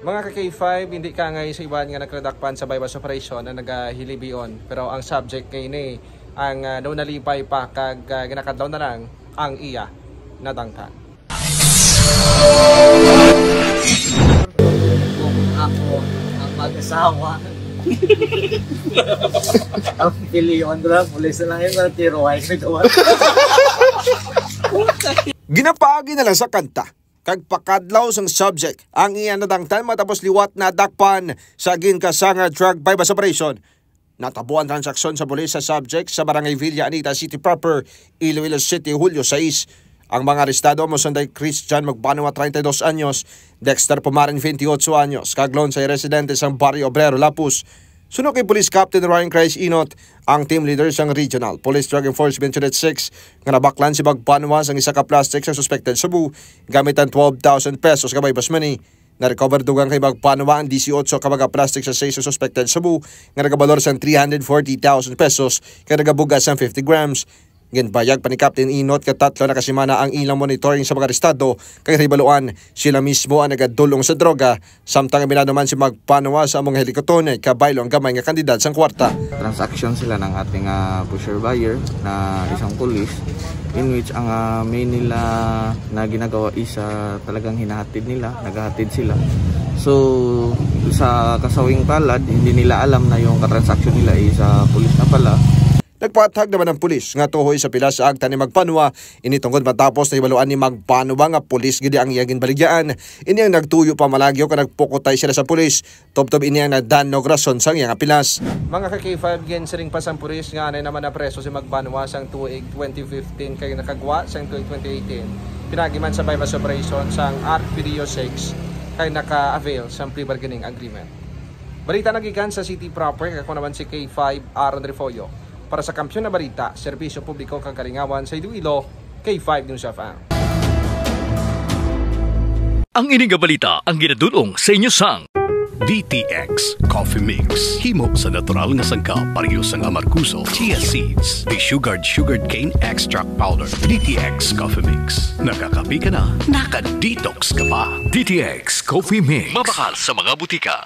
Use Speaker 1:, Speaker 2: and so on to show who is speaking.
Speaker 1: Mga ka-K5, hindi ka ngay sa iban nga nagradakpan sa bypass operation na nagahilibion. Pero ang subject kay ni ang daw nalipay pa kag ginakadlaw na lang ang iya nadangtan.
Speaker 2: Kung ako ang mag-asawa, ang Leandra, pulis na lang yung natiro ay nagawa.
Speaker 3: Ginapagi na lang sa kanta. Kag pakadlaw sang subject ang iya nadangtan matapos liwat na dakpan sa ginkasanga drug bypass operation. Natabuan transaksyon sa pulis sa subject sa Barangay Villa Anita City proper, Iloilo City, Hulyo 6. Ang mga arestado mo sunday Christian Magbanua 32 anyos, Dexter Pumarin 28 anyos, kaglon sa residente sang Barrio Obrero Lapus. Suno kay Police Captain Ryan Christ Inot, ang team leader sang Regional Police Drug Enforcement Unit 6, nga nabaklan si Magbanua sang isa ka plastic sa suspected Cebu, gamit ang 12,000 pesos kabay basmani. Na-recover dugang kay Magbanua ang 18 ka mga plastic sa 6 suspected Cebu, nga nagabalor sang 340,000 pesos, kaya nagabugas sang 50 grams. Ginbayag pa ni Captain Inot katatlo na kasimana ang ilang monitoring sa mga arestado kay ribaluan sila mismo ang nagadulong sa droga samtang aminado man si Magbanua sa among helikopter kabaylo ang gamay nga kandidat sang kwarta.
Speaker 4: Transaction sila ng ating pusher buyer na isang pulis in which ang main nila na ginagawa is talagang hinahatid nila, naghahatid sila. So sa kasawing palad, hindi nila alam na yung katransaksyon nila is pulis na pala.
Speaker 3: Nagpatag naman ang pulis nga tuhoy sa pila sa akta ni Magbanua ini tungod matapos na ibaluan ni Magbanua nga pulis gidi ang iyang baligyan. Ini ang nagtuyo pa malagyo ka nagpukutay sila sa pulis. Tubtob ini ang nagdanog rason sang iyang pilas.
Speaker 1: Mga ka-K5 gen siring pa sang pulis nga anay naman na preso si Magbanua sang tuig 2015 kay nakagwa sang tuig 2018. Pinagiman sa bypass operation sang ARC Video 6 kay naka-avail sang pre-bargaining agreement. Balita nagikan sa city proper kako naman si K5 Aaron Refollo. Para sa Kampiyon na Balita, Serbisyo Publiko kang Kalingawan sa Iloilo, K5 News FM.
Speaker 5: Ang ining balita ang ginadulong sa inyo sang
Speaker 6: DTX Coffee Mix. Himo sa natural nga sangka pareho sang amarkuso, chia seeds, desugared sugared cane extract powder. DTX Coffee Mix. Nakakapi ka na, naka-detox ka pa.
Speaker 5: DTX Coffee Mix. Mabakal sa mga butika.